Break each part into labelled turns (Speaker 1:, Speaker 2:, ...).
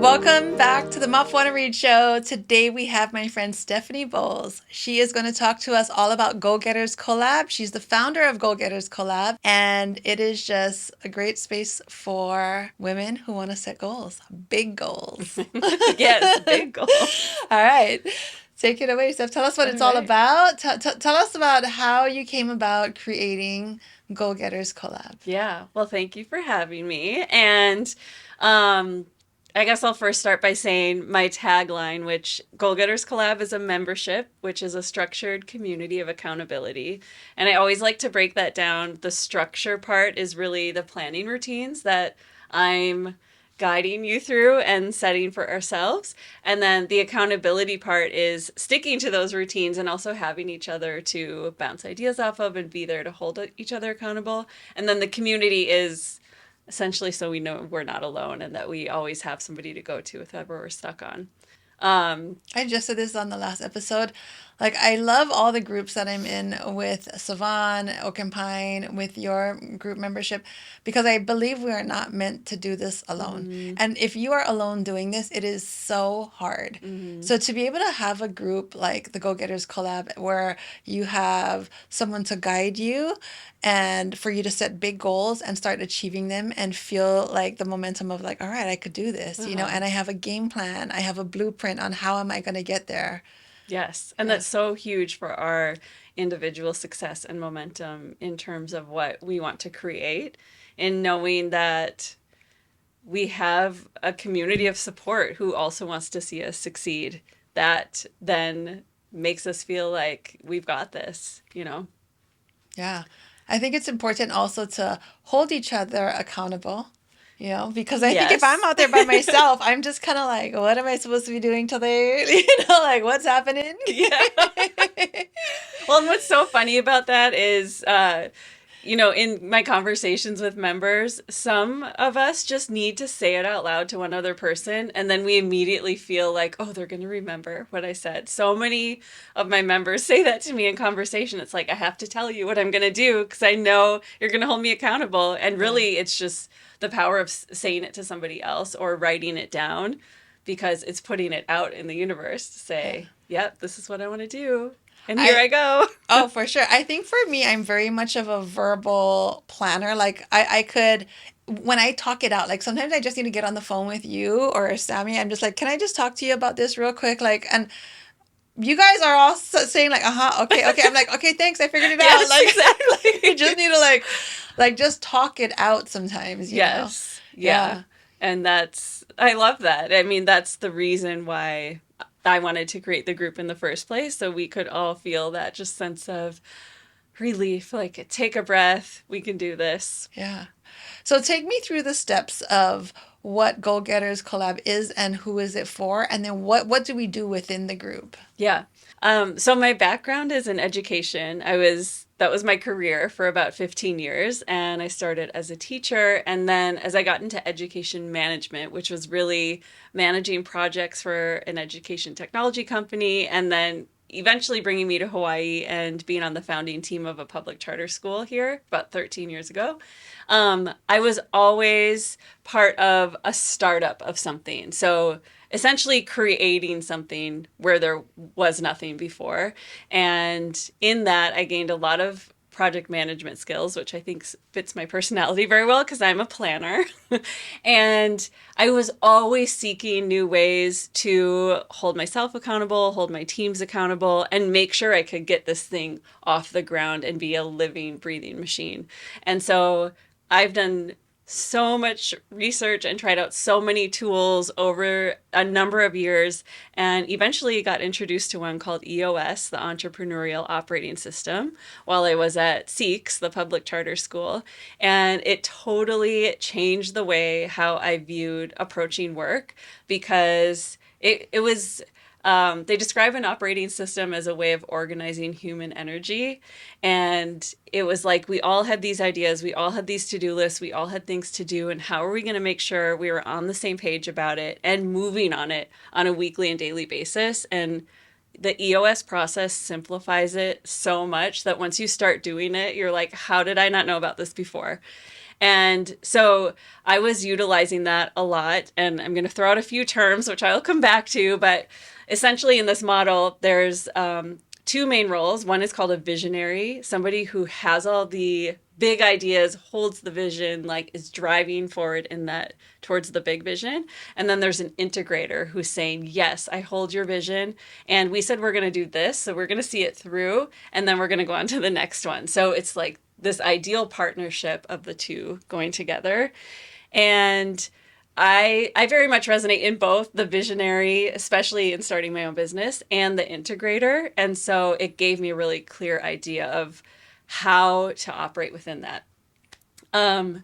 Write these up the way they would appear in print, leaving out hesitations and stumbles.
Speaker 1: Welcome back to the Mapuana Read Show. Today we have my friend Stephanie Bowles. She is going to talk to us all about Go Getters Collab. She's the founder of Go Getters Collab, and it is just a great space for women who want to set goals, big goals.
Speaker 2: Yes, big goal.
Speaker 1: All right. Take it away, Steph. Tell us what
Speaker 2: All
Speaker 1: it's all
Speaker 2: right.
Speaker 1: about. Tell us about how you came about creating Go Getters Collab.
Speaker 2: Yeah. Well, thank you for having me. And um, I guess I'll first start by saying my tagline, which Goal Getters Collab is a membership, which is a structured community of accountability. And I always like to break that down. The structure part is really the planning routines that I'm guiding you through and setting for ourselves. And then the accountability part is sticking to those routines and also having each other to bounce ideas off of and be there to hold each other accountable. And then the community is essentially so we know we're not alone and that we always have somebody to go to if ever we're stuck on.
Speaker 1: I just said this on the last episode. Like, I love all the groups that I'm in with Savan, Oakenpine, with your group membership, because I believe we are not meant to do this alone.
Speaker 2: Mm-hmm.
Speaker 1: And if you are alone doing this, it is so hard.
Speaker 2: Mm-hmm.
Speaker 1: So to be able to have a group like the Go Getters Collab where you have someone to guide you and for you to set big goals and start achieving them and feel like the momentum of like, all right, I could do this,
Speaker 2: Uh-huh.
Speaker 1: and I have a game plan, I have a blueprint on how am I going to get there.
Speaker 2: Yes, and
Speaker 1: Yeah.
Speaker 2: that's so huge for our individual success and momentum in terms of what we want to create, and knowing that we have a community of support who also wants to see us succeed. That then makes us feel like we've got this.
Speaker 1: Yeah. I think it's important also to hold each other accountable, because I think if I'm
Speaker 2: Yes.
Speaker 1: out there by myself, I'm just kind of like, what am I supposed to be doing today? Like what's happening?
Speaker 2: Yeah. Well, and what's so funny about that is, in my conversations with members, some of us just need to say it out loud to one other person, and then we immediately feel like, oh, they're going to remember what I said. So many of my members say that to me in conversation. It's like, I have to tell you what I'm going to do because I know you're going to hold me accountable. And
Speaker 1: Yeah.
Speaker 2: really, it's just the power of saying it to somebody else or writing it down because it's putting it out in the universe to
Speaker 1: Yeah.
Speaker 2: say, yep, this is what I want to do. And here
Speaker 1: I
Speaker 2: I go.
Speaker 1: Oh, for sure. I think for me, I'm very much of a verbal planner. Like I could, when I talk it out, like sometimes I just need to get on the phone with you or Sammy. I'm just like, can I just talk to you about this real quick? Like, and you guys are all saying like, uh-huh, okay, okay. I'm like, okay, thanks. I figured it out.
Speaker 2: Yes,
Speaker 1: Like, you just
Speaker 2: exactly.
Speaker 1: need to like just talk it out sometimes.
Speaker 2: Yes. Yeah.
Speaker 1: Yeah.
Speaker 2: And I love that. I mean, that's the reason why I wanted to create the group in the first place. So we could all feel that just sense of relief, like take a breath. We can do this.
Speaker 1: Yeah. So take me through the steps of what Goal Getters Collab is and who is it for, and then what do we do within the group?
Speaker 2: Yeah. So my background is in education. That was my career for about 15 years. And I started as a teacher. And then as I got into education management, which was really managing projects for an education technology company, and then eventually bringing me to Hawaii and being on the founding team of a public charter school here about 13 years ago. I was always part of a startup of something. So essentially creating something where there was nothing before. And in that, I gained a lot of project management skills, which I think fits my personality very well because I'm a planner. And I was always seeking new ways to hold myself accountable, hold my teams accountable, and make sure I could get this thing off the ground and be a living, breathing machine. And so I've done so much research and tried out so many tools over a number of years and eventually got introduced to one called EOS, the Entrepreneurial Operating System, while I was at SEEKS, the public charter school. And it totally changed the way how I viewed approaching work because it was they describe an operating system as a way of organizing human energy. And it was like we all had these ideas, we all had these to do lists, we all had things to do. And how are we going to make sure we were on the same page about it and moving on it on a weekly and daily basis? And the EOS process simplifies it so much that once you start doing it, you're like, how did I not know about this before? And so I was utilizing that a lot. And I'm going to throw out a few terms, which I'll come back to. But essentially, in this model, there's two main roles. One is called a visionary, somebody who has all the big ideas, holds the vision, like is driving forward in that towards the big vision. And then there's an integrator who's saying, yes, I hold your vision. And we said we're going to do this. So we're going to see it through. And then we're going to go on to the next one. So it's like this ideal partnership of the two going together. And I very much resonate in both the visionary, especially in starting my own business, and the integrator. And so it gave me a really clear idea of how to operate within that. Um,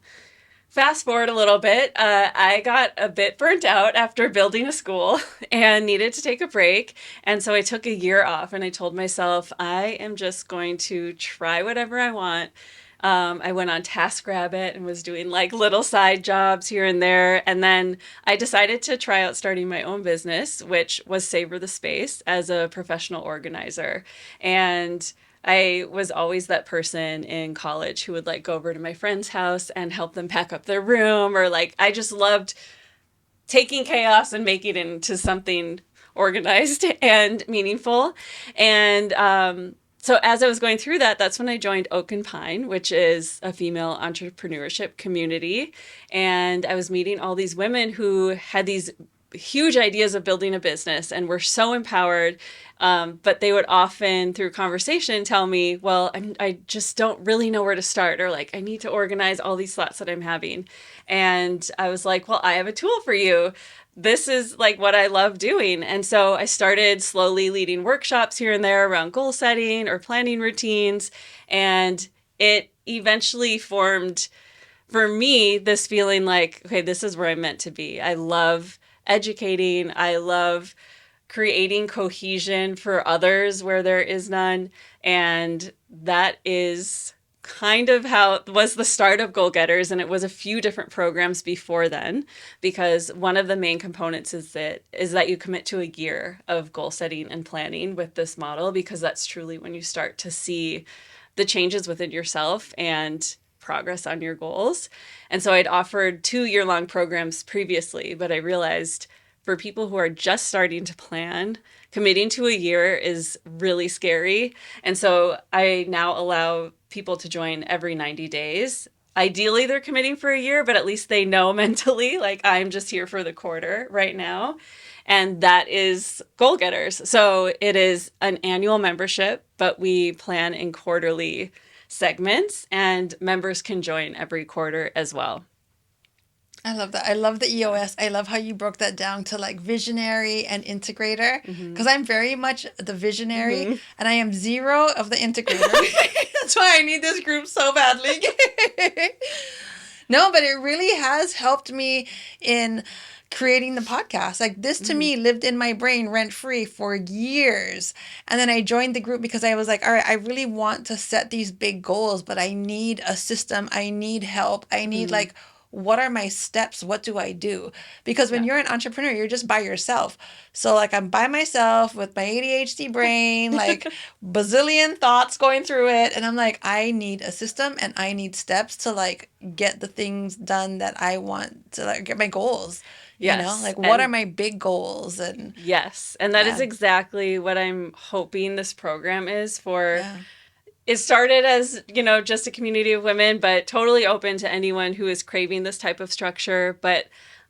Speaker 2: Fast forward a little bit, I got a bit burnt out after building a school and needed to take a break. And so I took a year off and I told myself, I am just going to try whatever I want. I went on TaskRabbit and was doing like little side jobs here and there. And then I decided to try out starting my own business, which was Savor the Space as a professional organizer. And I was always that person in college who would like go over to my friend's house and help them pack up their room, or like I just loved taking chaos and making it into something organized and meaningful. And so as I was going through that, that's when I joined Oak and Pine, which is a female entrepreneurship community. And I was meeting all these women who had these huge ideas of building a business and were so empowered. But they would often, through conversation, tell me, well, I just don't really know where to start, or like, I need to organize all these thoughts that I'm having. And I was like, well, I have a tool for you. This is like what I love doing. And so I started slowly leading workshops here and there around goal setting or planning routines. And it eventually formed for me this feeling like, okay, this is where I'm meant to be. I love educating. I love creating cohesion for others where there is none. And that is kind of how it was the start of Goal Getters. And it was a few different programs before then, because one of the main components is that you commit to a year of goal setting and planning with this model, because that's truly when you start to see the changes within yourself and progress on your goals. And so I'd offered 2-year-long programs previously, but I realized for people who are just starting to plan, committing to a year is really scary. And so I now allow people to join every 90 days. Ideally, they're committing for a year, but at least they know mentally, like, I'm just here for the quarter right now. And that is Goal Getters. So it is an annual membership, but we plan in quarterly segments, and members can join every quarter as well.
Speaker 1: I love that. I love the EOS. I love how you broke that down to like visionary and integrator,
Speaker 2: Mm-hmm.
Speaker 1: because I'm very much the visionary
Speaker 2: Mm-hmm.
Speaker 1: and I am zero of the integrator. That's why I need this group so badly. No, but it really has helped me in creating the podcast. Like this to
Speaker 2: Mm-hmm.
Speaker 1: me lived in my brain rent free for years. And then I joined the group because I was like, all right, I really want to set these big goals, but I need a system. I need help. I need
Speaker 2: Mm-hmm.
Speaker 1: like, what are my steps? What do I do? Because when
Speaker 2: Yeah.
Speaker 1: you're an entrepreneur, you're just by yourself. So like I'm by myself with my ADHD brain, like bazillion thoughts going through it. And I'm like, I need a system and I need steps to like get the things done that I want to like get my goals.
Speaker 2: Yes.
Speaker 1: Like what are
Speaker 2: And
Speaker 1: my big goals? And
Speaker 2: yes. And that is
Speaker 1: yeah,
Speaker 2: exactly what I'm hoping this program is for.
Speaker 1: yeah.
Speaker 2: It started as, just a community of women, but totally open to anyone who is craving this type of structure. But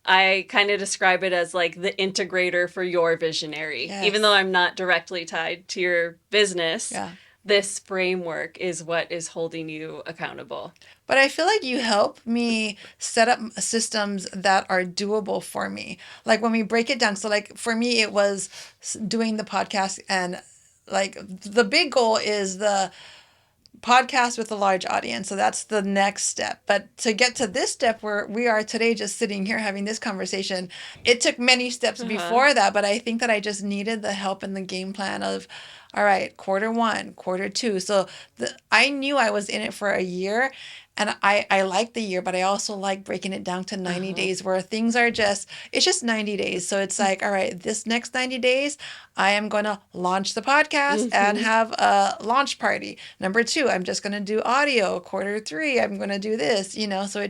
Speaker 2: I kind of describe it as like the integrator for your visionary. Even though
Speaker 1: Yes.
Speaker 2: I'm not directly tied to your business,
Speaker 1: Yeah.
Speaker 2: this framework is what is holding you accountable.
Speaker 1: But I feel like you help me set up systems that are doable for me. Like when we break it down. So like for me, it was doing the podcast, and like the big goal is the podcast with a large audience. So that's the next step. But to get to this step where we are today, just sitting here having this conversation, it took many steps
Speaker 2: Uh-huh.
Speaker 1: before that. But I think that I just needed the help and the game plan of, all right, quarter one, quarter two. So I knew I was in it for a year. And I like the year, but I also like breaking it down to 90
Speaker 2: Uh-huh.
Speaker 1: days where things are it's just 90 days. So it's like, all right, this next 90 days, I am going to launch the podcast and
Speaker 2: Mm-hmm.
Speaker 1: have a launch party. Number two, I'm just going to do audio. Quarter three, I'm going to do this, so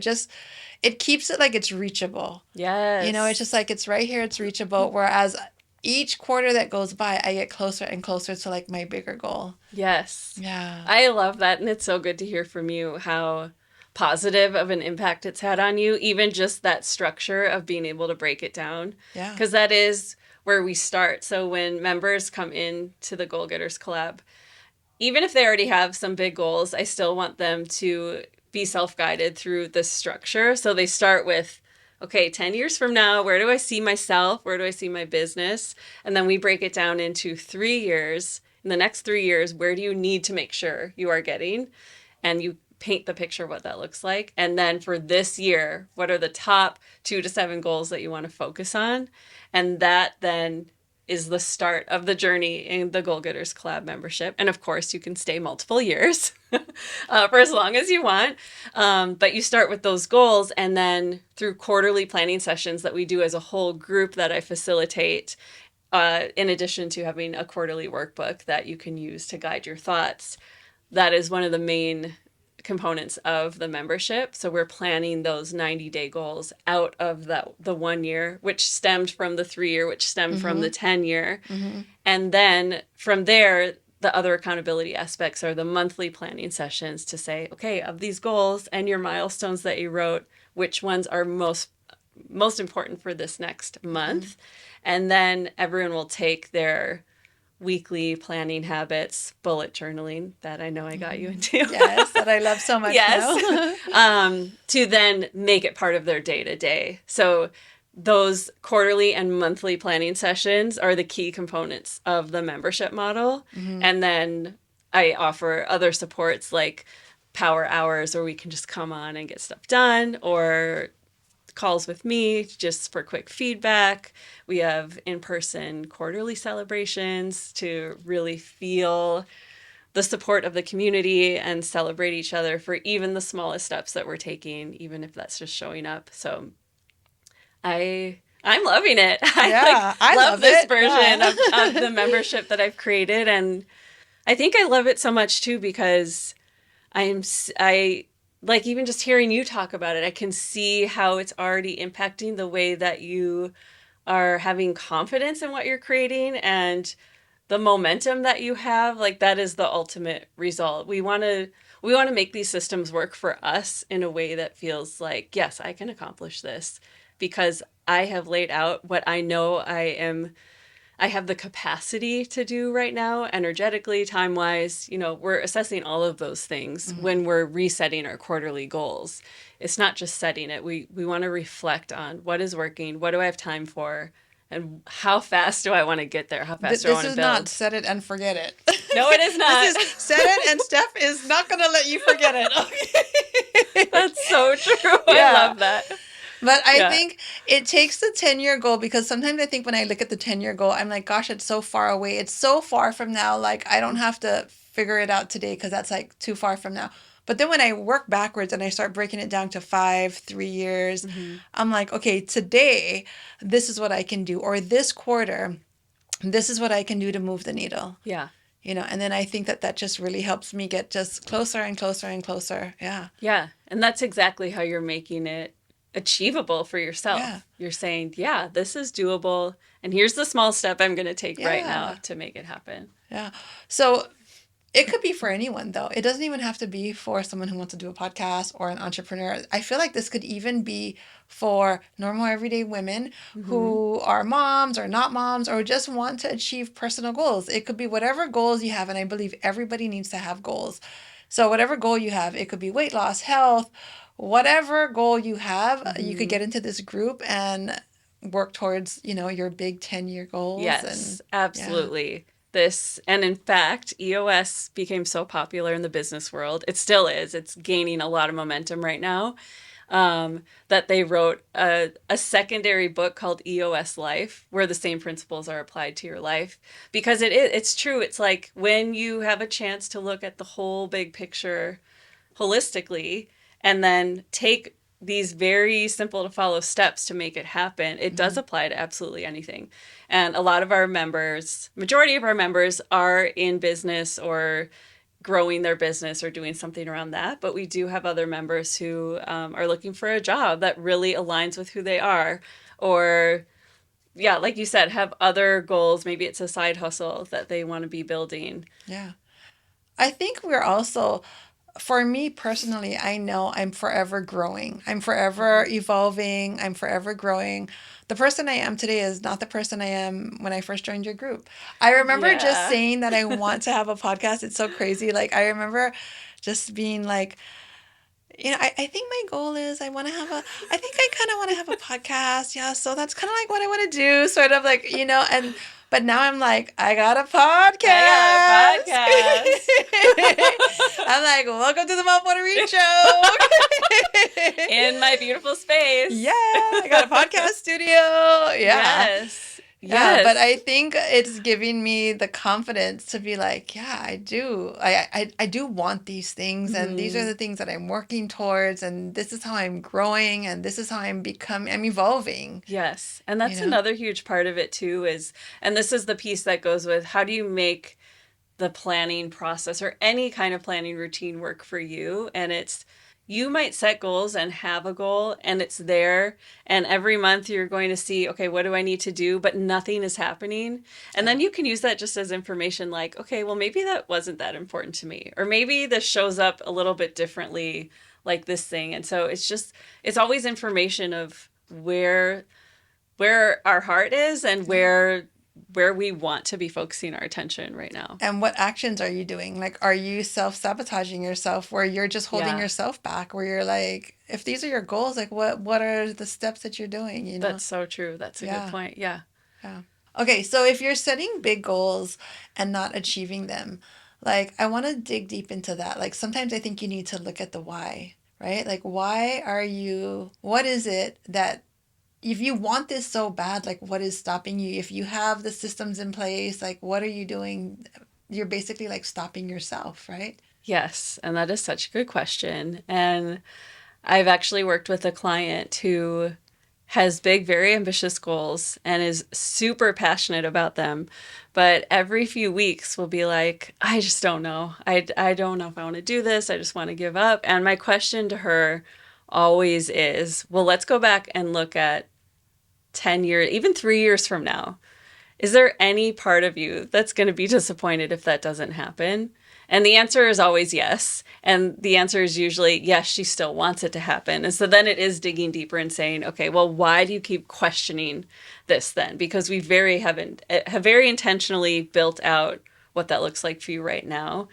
Speaker 1: it keeps it like it's reachable. It's just
Speaker 2: Yes.
Speaker 1: like it's right here, it's reachable. Whereas each quarter that goes by, I get closer and closer to like my bigger goal.
Speaker 2: Yes.
Speaker 1: Yeah.
Speaker 2: I love that. And it's so good to hear from you how positive of an impact it's had on you, even just that structure of being able to break it down.
Speaker 1: Yeah.
Speaker 2: Because that is where we start. So when members come in to the Goal Getters Collab, even if they already have some big goals, I still want them to be self guided through this structure. So they start with, okay, 10 years from now, where do I see myself? Where do I see my business? And then we break it down into 3 years. In the next 3 years, where do you need to make sure you are getting? And you paint the picture of what that looks like. And then for this year, what are the top 2 to 7 goals that you want to focus on? And that then is the start of the journey in the Goal Getters Collab membership. And of course, you can stay multiple years for as long as you want. But you start with those goals, and then through quarterly planning sessions that we do as a whole group that I facilitate, in addition to having a quarterly workbook that you can use to guide your thoughts, that is one of the main components of the membership. So we're planning those 90-day goals out of the 1 year, which stemmed from the 3 year, which stemmed from
Speaker 1: Mm-hmm.
Speaker 2: the 10 year.
Speaker 1: Mm-hmm.
Speaker 2: And then from there, the other accountability aspects are the monthly planning sessions to say, okay, of these goals and your milestones that you wrote, which ones are most important for this next
Speaker 1: Mm-hmm.
Speaker 2: month. And then everyone will take their weekly planning habits, bullet journaling that I know I got you
Speaker 1: Mm-hmm.
Speaker 2: into.
Speaker 1: Yes, that I love so much
Speaker 2: Yes.
Speaker 1: now.
Speaker 2: To then make it part of their day to day. So those quarterly and monthly planning sessions are the key components of the membership model.
Speaker 1: Mm-hmm.
Speaker 2: And then I offer other supports like power hours where we can just come on and get stuff done, or calls with me just for quick feedback. We have in person quarterly celebrations to really feel the support of the community and celebrate each other for even the smallest steps that we're taking, even if that's just showing up. So I'm loving it. I
Speaker 1: Yeah, I
Speaker 2: love
Speaker 1: love
Speaker 2: this
Speaker 1: it.
Speaker 2: version
Speaker 1: Yeah.
Speaker 2: of the membership that I've created. And I think I love it so much too because I like even just hearing you talk about it, I can see how it's already impacting the way that you are having confidence in what you're creating and the momentum that you have. Like that is the ultimate result. We want to make these systems work for us in a way that feels like, yes, I can accomplish this because I have laid out what I know I have the capacity to do right now, energetically, time wise. We're assessing all of those things
Speaker 1: Mm-hmm.
Speaker 2: when we're resetting our quarterly goals. It's not just setting it. We want to reflect on what is working, what do I have time for, and how fast do I want to get there? How fast do I
Speaker 1: This
Speaker 2: want to
Speaker 1: is not
Speaker 2: build?
Speaker 1: set it and forget it.
Speaker 2: No, it is
Speaker 1: This
Speaker 2: not.
Speaker 1: is set it, and Steph is not going to let you forget it. Okay.
Speaker 2: That's so true. I
Speaker 1: Yeah.
Speaker 2: love that.
Speaker 1: But I
Speaker 2: Yeah.
Speaker 1: think it takes the 10-year goal, because sometimes I think when I look at the 10-year goal, I'm like, gosh, it's so far away. It's so far from now. Like, I don't have to figure it out today because that's like too far from now. But then when I work backwards and I start breaking it down to 5, 3 years,
Speaker 2: Mm-hmm.
Speaker 1: I'm like, okay, today, this is what I can do. Or this quarter, this is what I can do to move the needle.
Speaker 2: Yeah.
Speaker 1: And then I think that just really helps me get just closer and closer and closer. Yeah.
Speaker 2: Yeah. And that's exactly how you're making it achievable for
Speaker 1: Yeah.
Speaker 2: yourself. You're saying, yeah, this is doable. And here's the small step I'm going to take right now
Speaker 1: Yeah.
Speaker 2: to make it happen.
Speaker 1: Yeah. So it could be for anyone, though. It doesn't even have to be for someone who wants to do a podcast or an entrepreneur. I feel like this could even be for normal, everyday women
Speaker 2: Mm-hmm.
Speaker 1: who are moms or not moms or just want to achieve personal goals. It could be whatever goals you have. And I believe everybody needs to have goals. So, whatever goal you have, it could be weight loss, health, whatever goal you have, you could
Speaker 2: Mm-hmm.
Speaker 1: get into this group and work towards, your big 10-year goals. And
Speaker 2: Yes,
Speaker 1: yeah.
Speaker 2: absolutely. And in fact, EOS became so popular in the business world. It still is. It's gaining a lot of momentum right now. That they wrote a secondary book called EOS Life, where the same principles are applied to your life. Because it's true. It's like when you have a chance to look at the whole big picture holistically and then take these very simple to follow steps to make it happen, it does
Speaker 1: Mhm.
Speaker 2: apply to absolutely anything. And a lot of our members, majority of our members are in business or growing their business or doing something around that. But we do have other members who are looking for a job that really aligns with who they are. Or, yeah, like you said, have other goals. Maybe it's a side hustle that they want to be building.
Speaker 1: Yeah. I think we're also, for me personally, I know I'm forever growing. I'm forever
Speaker 2: Mhm.
Speaker 1: evolving. I'm forever growing. The person I am today is not the person I am when I first joined your group. I remember just
Speaker 2: Yeah.
Speaker 1: saying that I want to have a podcast. It's so crazy. Like, I remember just being like, I think my goal is I think I kind of want to have a podcast. Yeah. So that's kind of like what I want to do, sort of like, but now I'm like, I got a
Speaker 2: I got
Speaker 1: podcast.
Speaker 2: a podcast.
Speaker 1: I'm like, welcome to the Mapuana Reach Show.
Speaker 2: In my beautiful space.
Speaker 1: Yeah, I got a podcast studio. Yeah.
Speaker 2: Yes.
Speaker 1: Yeah, but
Speaker 2: Yes.
Speaker 1: I think it's giving me the confidence to be like, yeah, I do. I do want these things, and these are
Speaker 2: Mhm.
Speaker 1: the things that I'm working towards, and this is how I'm growing, and this is how I'm evolving,
Speaker 2: Yes. And
Speaker 1: you
Speaker 2: that's
Speaker 1: know?
Speaker 2: another huge part of it too is, and this is the piece that goes with how do you make the planning process or any kind of planning routine work for you? And it's, you might set goals and have a goal and it's there. And every month you're going to see, okay, what do I need to do? But nothing is happening. And
Speaker 1: Yeah.
Speaker 2: then you can use that just as information like, okay, well, maybe that wasn't that important to me. Or maybe this shows up a little bit differently, like this thing. And so it's just, it's always information of where our heart is and
Speaker 1: Yeah.
Speaker 2: where we want to be focusing our attention right now.
Speaker 1: And what actions are you doing? Like, are you self-sabotaging yourself where you're just holding
Speaker 2: Yeah,
Speaker 1: yourself back, where you're like, if these are your goals, like what are the steps that you're doing, you know?
Speaker 2: that's so true. That's a good
Speaker 1: Yeah.
Speaker 2: point. Yeah.
Speaker 1: Yeah. Okay, so if you're setting big goals and not achieving them, like I want to dig deep into that. Like sometimes I think you need to look at the why, right? Like what is it that if you want this so bad, like what is stopping you? If you have the systems in place, like what are you doing? You're basically like stopping yourself, right?
Speaker 2: Yes. And that is such a good question. And I've actually worked with a client who has big, very ambitious goals and is super passionate about them. But every few weeks will be like, I just don't know. I don't know if I want to do this. I just want to give up. And my question to her always is, well, let's go back and look at 10 years, even 3 years from now. Is there any part of you that's going to be disappointed if that doesn't happen? And the answer is always yes. And the answer is usually yes, she still wants it to happen. And so then it is digging deeper and saying, okay, well, why do you keep questioning this then? Because we have very intentionally built out what that looks like for you right now.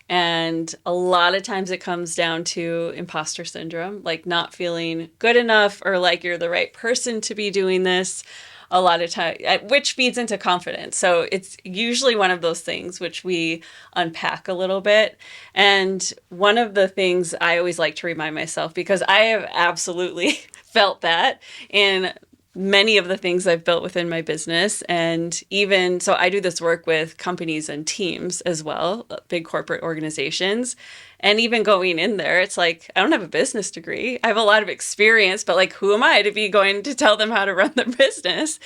Speaker 2: And a lot of times it comes down to imposter syndrome, like not feeling good enough or like you're the right person to be doing this. A lot of time, which feeds into confidence. So it's usually one of those things which we unpack a little bit. And one of the things I always like to remind myself, because I have absolutely felt that in many of the things I've built within my business. And even so, I do this work with companies and teams as well, big corporate organizations. And even going in there, it's like, I don't have a business degree. I have a lot of experience, but like, who am I to be going to tell them how to run their business?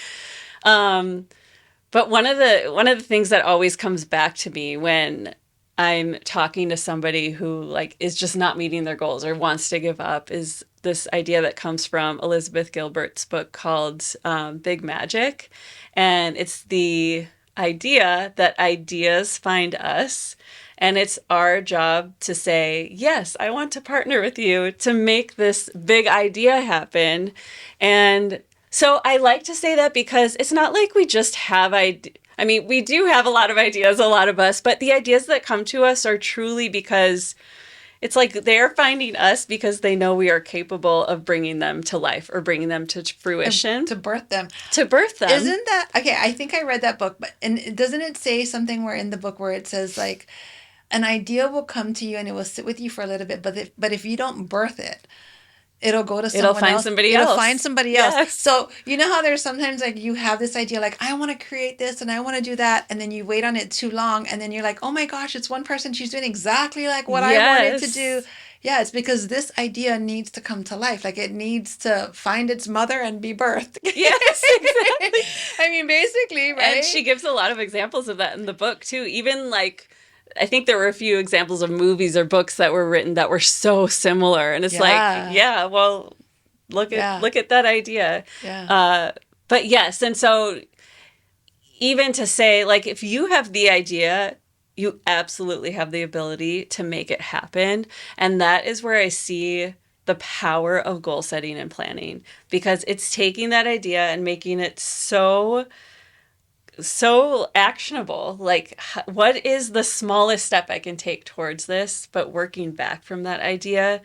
Speaker 2: Um, but one of the things that always comes back to me when I'm talking to somebody who like is just not meeting their goals or wants to give up is this idea that comes from Elizabeth Gilbert's book called Big Magic. And it's the idea that ideas find us. And it's our job to say, yes, I want to partner with you to make this big idea happen. And so I like to say that because it's not like we just have ideas. I mean, we do have a lot of ideas, a lot of us, but the ideas that come to us are truly because it's like they're finding us because they know we are capable of bringing them to life or bringing them to
Speaker 1: And
Speaker 2: fruition,
Speaker 1: to birth them.
Speaker 2: to birth them.
Speaker 1: Isn't that okay? I think I read that book, but and doesn't it say something where in the book where it says like an idea will come to you and it will sit with you for a little bit, but if you don't birth it, it'll go to
Speaker 2: It'll
Speaker 1: someone
Speaker 2: find
Speaker 1: else.
Speaker 2: somebody
Speaker 1: It'll find
Speaker 2: else.
Speaker 1: somebody else.
Speaker 2: Yes.
Speaker 1: So you know how there's sometimes like you have this idea like I want to create this and I want to do that, and then you wait on it too long, and then you're like, oh my gosh, it's one person. She's doing exactly like what I wanted to do.
Speaker 2: Yes.
Speaker 1: Yeah, it's because this idea needs to come to life. Like it needs to find its mother and be birthed.
Speaker 2: Yes, exactly.
Speaker 1: I mean, basically,
Speaker 2: And she
Speaker 1: right?
Speaker 2: gives a lot of examples of that in the book too. Even like I think there were a few examples of movies or books that were written that were so similar. And it's like,
Speaker 1: Yeah.
Speaker 2: yeah, well,
Speaker 1: Yeah.
Speaker 2: look at that idea.
Speaker 1: Yeah.
Speaker 2: Uh, but yes, and so even to say like if you have the idea, you absolutely have the ability to make it happen. And that is where I see the power of goal setting and planning, because it's taking that idea and making it so actionable. Like, what is the smallest step I can take towards this? But working back from that idea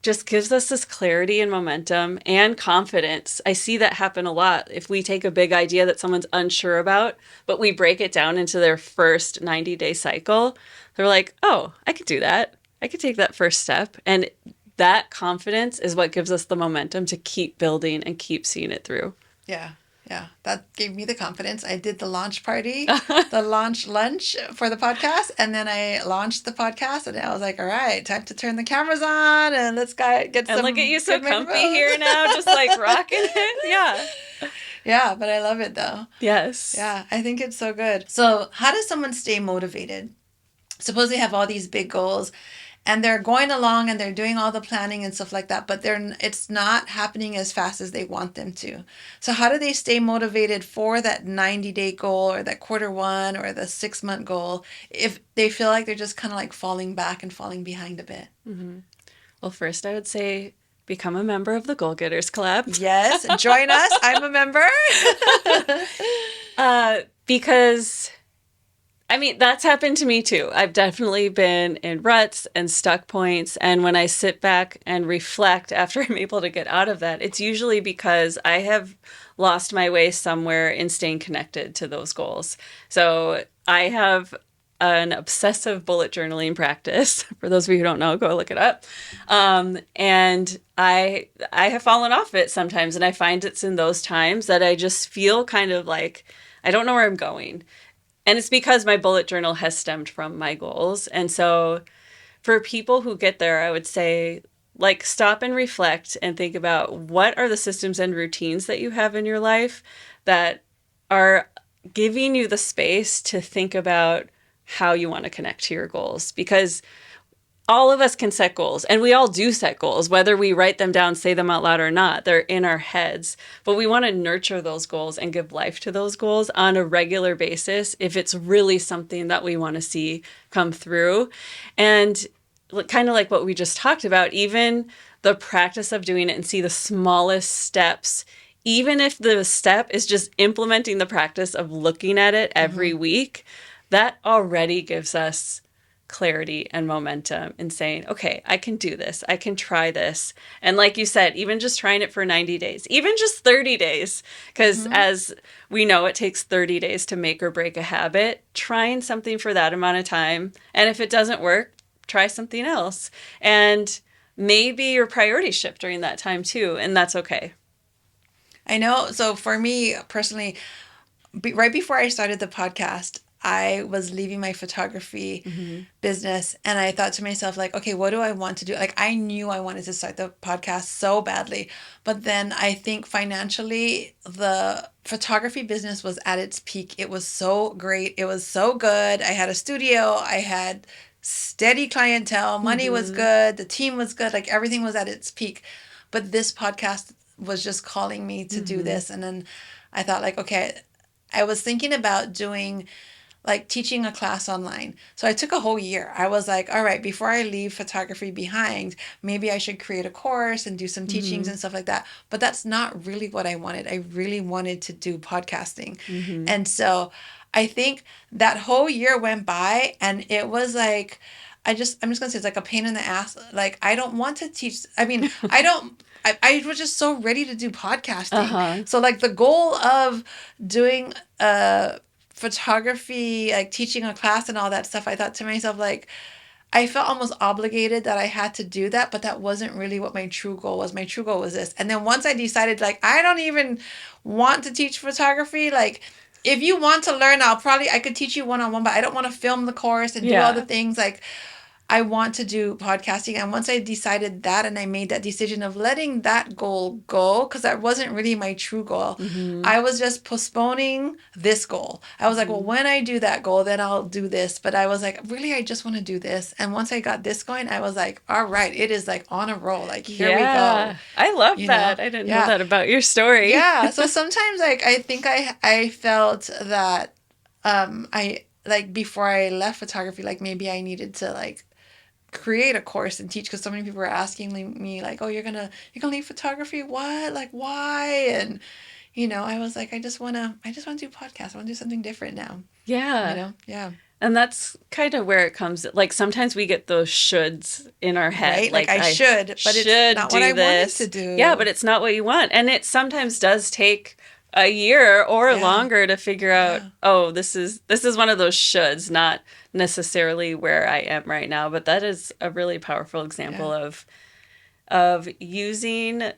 Speaker 2: just gives us this clarity and momentum and confidence. I see that happen a lot. If we take a big idea that someone's unsure about, but we break it down into their first 90-day cycle, they're like, oh, I could do that. I could take that first step. And that confidence is what gives us the momentum to keep building and keep seeing it through.
Speaker 1: Yeah. Yeah. That gave me the confidence. I did the launch party, the launch lunch for the podcast, and then I launched the podcast, and I was like, all right, time to turn the cameras on and let's get
Speaker 2: And look at
Speaker 1: some
Speaker 2: you so
Speaker 1: good
Speaker 2: comfy
Speaker 1: microphones.
Speaker 2: here now, just like rocking it. Yeah.
Speaker 1: Yeah, but I love it though.
Speaker 2: Yes.
Speaker 1: Yeah, I think it's so good. So, how does someone stay motivated? Suppose they have all these big goals and they're going along and they're doing all the planning and stuff like that, but it's not happening as fast as they want them to. So how do they stay motivated for that 90-day goal or that quarter one or the 6-month goal if they feel like they're just kind of like falling back and falling behind a bit?
Speaker 2: Mm-hmm. Well, first I would say become a member of the Goal Getters Collab.
Speaker 1: Yes, join us. I'm a member.
Speaker 2: Because I mean, that's happened to me too. I've definitely been in ruts and stuck points. And when I sit back and reflect after I'm able to get out of that, it's usually because I have lost my way somewhere in staying connected to those goals. So I have an obsessive bullet journaling practice. For those of you who don't know, go look it up. And I have fallen off it sometimes. And I find it's in those times that I just feel kind of like I don't know where I'm going. And it's because my bullet journal has stemmed from my goals. And so for people who get there, I would say, like, stop and reflect and think about what are the systems and routines that you have in your life that are giving you the space to think about how you want to connect to your goals. Because all of us can set goals, and we all do set goals, whether we write them down, say them out loud or not. They're in our heads, but we want to nurture those goals and give life to those goals on a regular basis if it's really something that we want to see come through. And kind of like what we just talked about, even the practice of doing it and see the smallest steps, even if the step is just implementing the practice of looking at it every week, that already gives us clarity and momentum in saying, okay, I can do this. I can try this. And like you said, even just trying it for 90 days, even just 30 days, because as we know, it takes 30 days to make or break a habit, trying something for that amount of time. And if it doesn't work, try something else. And maybe your priorities shift during that time too. And that's okay.
Speaker 1: I know. So for me personally, right before I started the podcast, I was leaving my photography business and I thought to myself, like, okay, what do I want to do? Like, I knew I wanted to start the podcast so badly. But then I think financially, the photography business was at its peak. It was so great. It was so good. I had a studio. I had steady clientele. Money was good. The team was good. Like, everything was at its peak. But this podcast was just calling me to do this. And then I thought, like, okay, I was thinking about doing like teaching a class online. So I took a whole year. I was like, all right, before I leave photography behind, maybe I should create a course and do some teachings and stuff like that. But that's not really what I wanted. I really wanted to do podcasting. And so I think that whole year went by and it was like, I'm just gonna say it's like a pain in the ass. Like, I don't want to teach. I mean, I was just so ready to do podcasting. So like the goal of doing photography, like teaching a class and all that stuff, I thought to myself, like, I felt almost obligated that I had to do that, but that wasn't really what my true goal was. My true goal was this. And then once I decided, like, I don't even want to teach photography, like, if you want to learn, I could teach you one-on-one, but I don't want to film the course and do all the
Speaker 2: Yeah.
Speaker 1: things. Like, I want to do podcasting. And once I decided that and I made that decision of letting that goal go, because that wasn't really my true goal,
Speaker 2: Mm-hmm.
Speaker 1: I was just postponing this goal. I was like, well,
Speaker 2: Mm-hmm.
Speaker 1: when I do that goal, then I'll do this. But I was like, really, I just want to do this. And once I got this going, I was like, all right, it is like on a roll. Like, here we go.
Speaker 2: Yeah, I love
Speaker 1: You know?
Speaker 2: that. I didn't know
Speaker 1: Yeah.
Speaker 2: that about your story.
Speaker 1: Yeah. So sometimes like I think I felt that I like before I left photography, like maybe I needed to like create a course and teach because so many people were asking me like, oh, you're gonna leave photography, what, like why? And I was like, I just want to do podcasts. I want to do something different now.
Speaker 2: Yeah.
Speaker 1: Yeah.
Speaker 2: And that's kind of where it comes. Like sometimes we get those shoulds in our head.
Speaker 1: Right, like
Speaker 2: Like
Speaker 1: I
Speaker 2: I
Speaker 1: should, but it's
Speaker 2: should
Speaker 1: not what I
Speaker 2: do
Speaker 1: wanted to
Speaker 2: this. Yeah, but
Speaker 1: do.
Speaker 2: it's not what you want. And it sometimes does take a year or
Speaker 1: Yeah.
Speaker 2: longer to figure out,
Speaker 1: Yeah.
Speaker 2: oh, this is one of those shoulds, not necessarily where I am right now. But that is a really powerful example
Speaker 1: Yeah.
Speaker 2: of using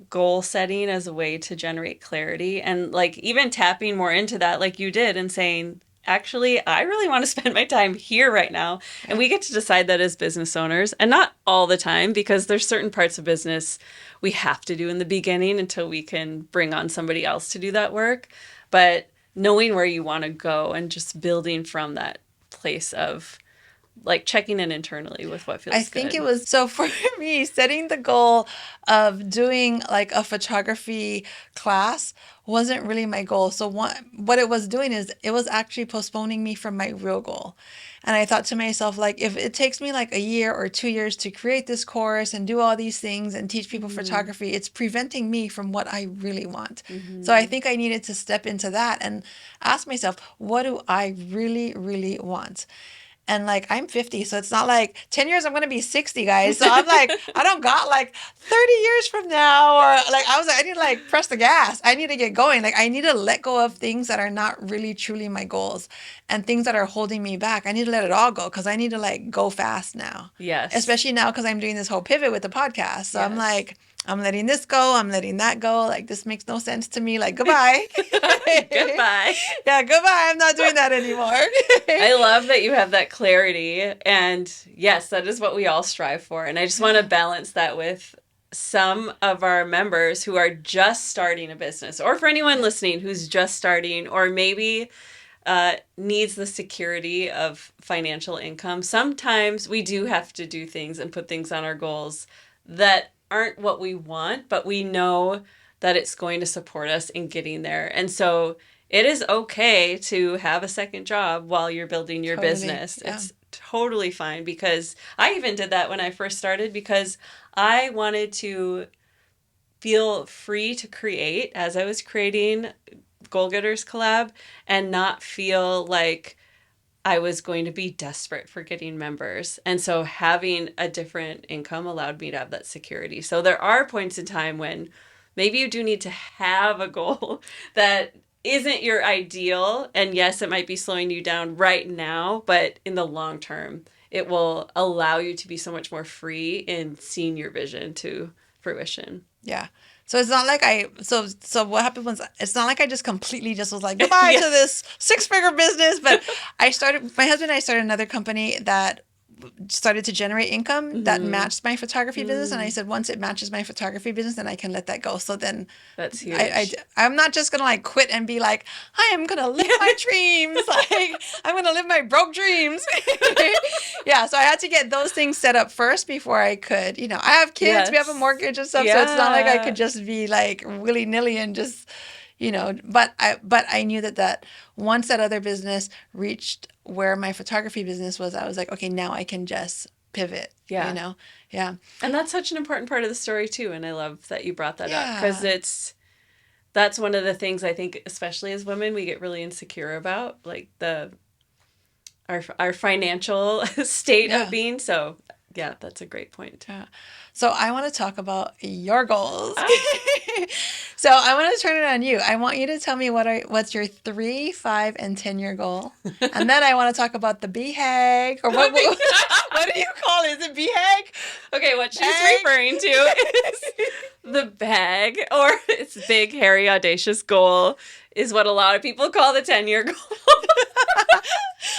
Speaker 2: goal setting as a way to generate clarity and like even tapping more into that like you did and saying actually I really want to spend my time here right now, and
Speaker 1: Yeah.
Speaker 2: we get to decide that as business owners, and not all the time because there's certain parts of business we have to do in the beginning until we can bring on somebody else to do that work, but knowing where you want to go and just building from that place of like checking in internally with what
Speaker 1: I
Speaker 2: feels
Speaker 1: think it
Speaker 2: good.
Speaker 1: was so for me, setting the goal of doing like a photography class wasn't really my goal. So what it was doing is it was actually postponing me from my real goal. And I thought to myself, like, if it takes me like a year or 2 years to create this course and do all these things and teach people
Speaker 2: Mm-hmm.
Speaker 1: photography, it's preventing me from what I really want. So I
Speaker 2: Mm-hmm.
Speaker 1: think I needed to step into that and ask myself, what do I really, really want? And like I'm 50, so it's not like 10 years I'm going to be 60, guys. So I'm like, I don't got like 30 years from now, or like I was like, I need to like press the gas. I need to get going. Like I need to let go of things that are not really truly my goals and things that are holding me back. I need to let it all go because I need to like go fast now.
Speaker 2: Yes.
Speaker 1: Especially now because I'm doing this whole pivot with the podcast. So I'm
Speaker 2: Yes.
Speaker 1: like, I'm letting this go. I'm letting that go. Like this makes no sense to me. Like goodbye.
Speaker 2: Goodbye.
Speaker 1: Yeah, goodbye. I'm not doing that anymore.
Speaker 2: I love that you have that clarity. And yes, that is what we all strive for. And I just want to
Speaker 1: Yeah.
Speaker 2: balance that with some of our members who are just starting a business, or for anyone
Speaker 1: Yeah.
Speaker 2: listening who's just starting, or maybe needs the security of financial income. Sometimes we do have to do things and put things on our goals that aren't what we want, but we know that it's going to support us in getting there. And so it is okay to have a second job while you're building your
Speaker 1: Totally.
Speaker 2: business.
Speaker 1: Yeah.
Speaker 2: It's totally fine, because I even did that when I first started because I wanted to feel free to create as I was creating Goal Getters Collab and not feel like I was going to be desperate for getting members. And so having a different income allowed me to have that security. So there are points in time when maybe you do need to have a goal that isn't your ideal. And yes, it might be slowing you down right now, but in the long term, it will allow you to be so much more free in seeing your vision to fruition.
Speaker 1: Yeah. So it's not like so what happened was it's not like I just completely just was like goodbye
Speaker 2: Yeah.
Speaker 1: to this six-figure business, but my husband and I started another company that started to generate income that
Speaker 2: Mm-hmm.
Speaker 1: matched my photography business, and I
Speaker 2: Mm,
Speaker 1: said once it matches my photography business, then I can let that go. So then
Speaker 2: that's
Speaker 1: I,
Speaker 2: huge.
Speaker 1: I'm not just gonna like quit and be like, I am gonna live my dreams. Like I'm gonna live my broke dreams. Yeah, so I had to get those things set up first before I could. I have kids, we have a
Speaker 2: Yes.
Speaker 1: mortgage and stuff, so it's not like I could
Speaker 2: Yeah.
Speaker 1: just be like willy nilly and just, but I knew that once that other business reached where my photography business was, I was like, okay, now I can just pivot.
Speaker 2: Yeah.
Speaker 1: Yeah,
Speaker 2: And that's such an important part of the story too. And I love that you brought that up, because
Speaker 1: yeah,
Speaker 2: that's one of the things I think, especially as women, we get really insecure about, like our financial state of
Speaker 1: yeah.
Speaker 2: being. So yeah, that's a great point.
Speaker 1: Yeah. So I want to talk about your goals.
Speaker 2: Ah,
Speaker 1: So I want to turn it on you. I want you to tell me what's your 3, 5, and 10-year goal, and then I want to talk about the BHAG or what do you call it? Is it BHAG?
Speaker 2: okay, what she's
Speaker 1: Bag?
Speaker 2: referring to is the bag, or its big, hairy, audacious goal, is what a lot of people call the 10-year goal.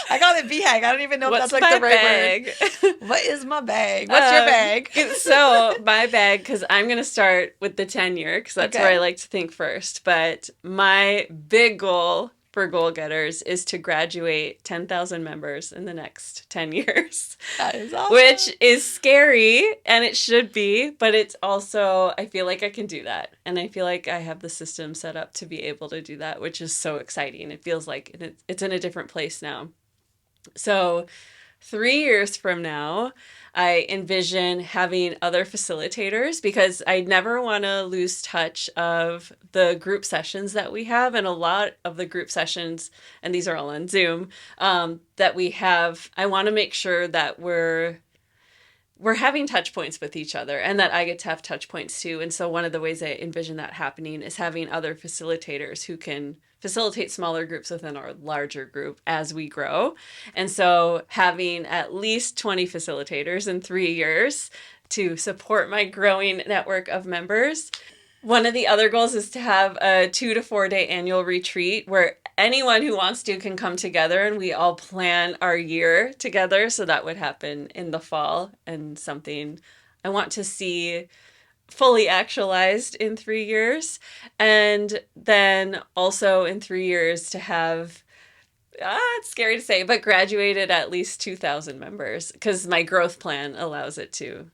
Speaker 1: I call it BHAG. I don't even know if that's
Speaker 2: What's
Speaker 1: like the
Speaker 2: my
Speaker 1: right word.
Speaker 2: bag?
Speaker 1: What is my bag? What's your bag?
Speaker 2: So my bag, because I'm going to start with the 10-year, because that's where I
Speaker 1: Okay.
Speaker 2: like to think first. But my big goal for goal getters is to graduate 10,000 members in the next 10 years,
Speaker 1: That is awesome.
Speaker 2: which is scary, and it should be, but it's also, I feel like I can do that. And I feel like I have the system set up to be able to do that, which is so exciting. It feels like it's in a different place now. So 3 years from now, I envision having other facilitators because I never want to lose touch of the group sessions that we have. And a lot of the group sessions, and these are all on Zoom, that we have, I want to make sure that we're having touch points with each other and that I get to have touch points too. And so one of the ways I envision that happening is having other facilitators who can facilitate smaller groups within our larger group as we grow. And so having at least 20 facilitators in 3 years to support my growing network of members. One of the other goals is to have a 2 to 4 day annual retreat where anyone who wants to can come together and we all plan our year together. So that would happen in the fall, and something I want to see fully actualized in 3 years. And then also in 3 years to have, it's scary to say, but graduated at least 2,000 members because my growth plan allows it to,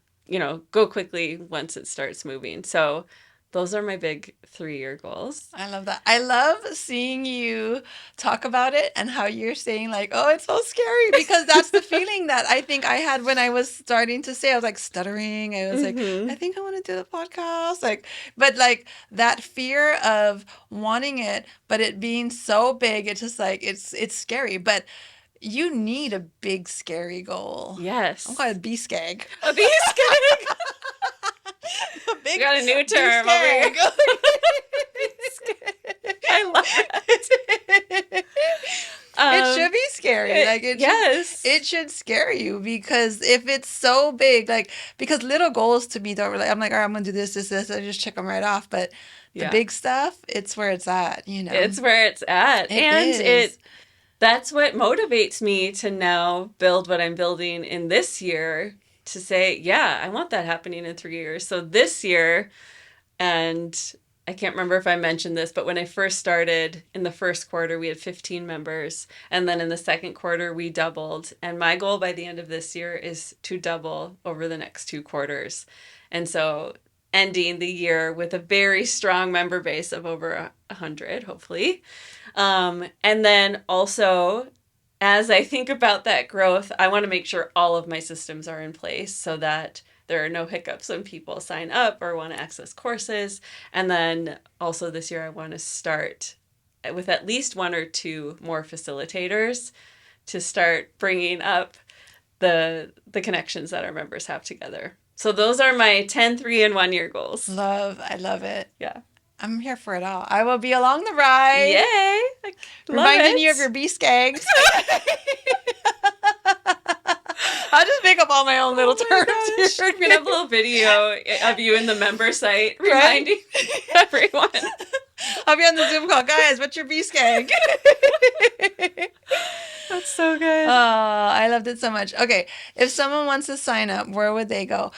Speaker 2: go quickly once it starts moving. So those are my big 3 year goals.
Speaker 1: I love that. I love seeing you talk about it and how you're saying like, "Oh, it's so scary," because that's the feeling that I think I had when I was starting to say I was like stuttering. I was like, "I
Speaker 2: Mm-hmm.
Speaker 1: think I want to do the podcast." Like, but like that fear of wanting it, but it being so big, it's just like it's scary, but you need a big scary goal. I'm
Speaker 2: Yes.
Speaker 1: calling it B-skag.
Speaker 2: A bee skag.
Speaker 1: A
Speaker 2: We
Speaker 1: big
Speaker 2: got a new term over here.
Speaker 1: B-skag.
Speaker 2: I love that.
Speaker 1: It should be scary. Like it
Speaker 2: Yes.
Speaker 1: should scare you because if it's so big, like because little goals to me don't really. I'm like, all right, I'm gonna do this, this, this. I just check them right off. But the
Speaker 2: Yeah.
Speaker 1: big stuff, it's where it's at. You know,
Speaker 2: It's where it's at.
Speaker 1: it
Speaker 2: And
Speaker 1: is.
Speaker 2: that's what motivates me to now build what I'm building in this year to say, yeah, I want that happening in 3 years. So this year, and I can't remember if I mentioned this, but when I first started in the first quarter, we had 15 members. And then in the second quarter, we doubled. And my goal by the end of this year is to double over the next 2 quarters. And so ending the year with a very strong member base of over 100, hopefully. And then also, as I think about that growth, I want to make sure all of my systems are in place so that there are no hiccups when people sign up or want to access courses. And then also this year, I want to start with at least 1 or 2 more facilitators to start bringing up the connections that our members have together. So those are my 10, 3, and 1 year goals.
Speaker 1: I love it.
Speaker 2: Yeah.
Speaker 1: I'm here for it all. I will be along the ride,
Speaker 2: Yay! I love
Speaker 1: reminding you of
Speaker 2: it.
Speaker 1: your B-skags. I'll just make up all my own little
Speaker 2: Oh my
Speaker 1: terms
Speaker 2: gosh.
Speaker 1: here.
Speaker 2: We're gonna have a little video of you in the member site
Speaker 1: Right?
Speaker 2: reminding everyone.
Speaker 1: I'll be on the Zoom call. Guys, what's your B-skag?
Speaker 2: That's so
Speaker 1: Oh,
Speaker 2: good.
Speaker 1: I loved it so much. Okay, if someone wants to sign up, where would they go?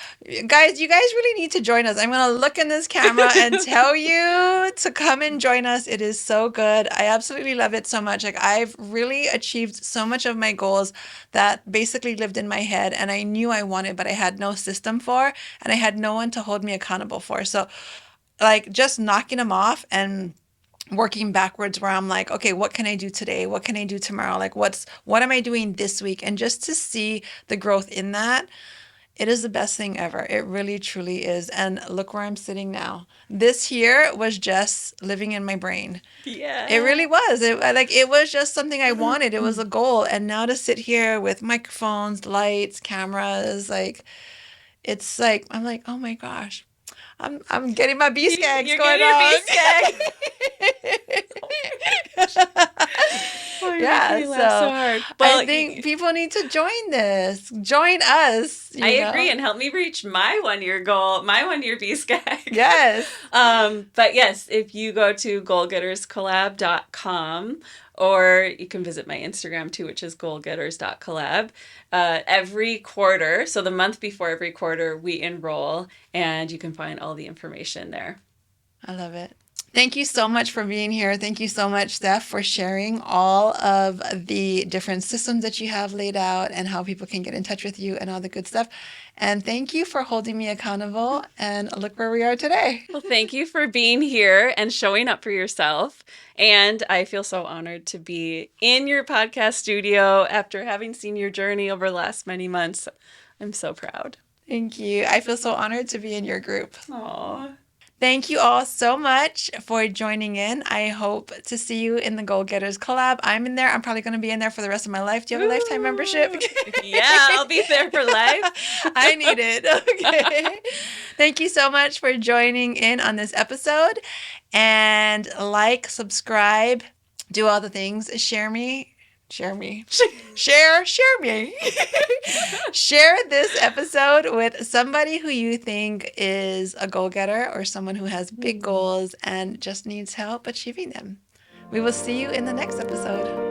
Speaker 1: Guys, you guys really need to join us. I'm going to look in this camera and tell you to come and join us. It is so good. I absolutely love it so much. Like, I've really achieved so much of my goals that basically lived in my head and I knew I wanted, but I had no system for, and I had no one to hold me accountable for. So, like, just knocking them off and working backwards where I'm like, okay, what can I do today? What can I do tomorrow? Like what am I doing this week? And just to see the growth in that, it is the best thing ever. It really truly is. And look where I'm sitting now. This year was just living in my brain. It
Speaker 2: Yeah.
Speaker 1: really was. It was just something I wanted. It was a goal. And now to sit here with microphones, lights, cameras, like it's like I'm like, oh my gosh. I'm getting my B skags
Speaker 2: You're
Speaker 1: going
Speaker 2: getting your
Speaker 1: on.
Speaker 2: bee skag. Oh my gosh. Oh, you're making
Speaker 1: Yeah,
Speaker 2: me laugh so
Speaker 1: so
Speaker 2: hard.
Speaker 1: I
Speaker 2: Well,
Speaker 1: think people need to join this. Join us,
Speaker 2: I
Speaker 1: you
Speaker 2: agree,
Speaker 1: know?
Speaker 2: and help me reach my 1 year goal, my 1 year BSCAG.
Speaker 1: Yes.
Speaker 2: But yes, if you go to goalgetterscollab.com, or you can visit my Instagram too, which is goalgetters.collab. Every quarter, so the month before every quarter, we enroll, and you can find all the information there.
Speaker 1: I love it. Thank you so much for being here. Thank you so much, Steph, for sharing all of the different systems that you have laid out and how people can get in touch with you and all the good stuff. And thank you for holding me accountable. And look where we are today.
Speaker 2: Well, thank you for being here and showing up for yourself. And I feel so honored to be in your podcast studio after having seen your journey over the last many months. I'm so proud.
Speaker 1: Thank you. I feel so honored to be in your group.
Speaker 2: Aww.
Speaker 1: Thank you all so much for joining in. I hope to see you in the Goal Getters collab. I'm in there. I'm probably going to be in there for the rest of my life. Do you have a lifetime membership?
Speaker 2: Ooh. Yeah, I'll be there for life.
Speaker 1: I need it. Okay. Thank you so much for joining in on this episode. And like, subscribe, do all the things. Share me. Share me. Share me. Share this episode with somebody who you think is a goal getter or someone who has big goals and just needs help achieving them. We will see you in the next episode.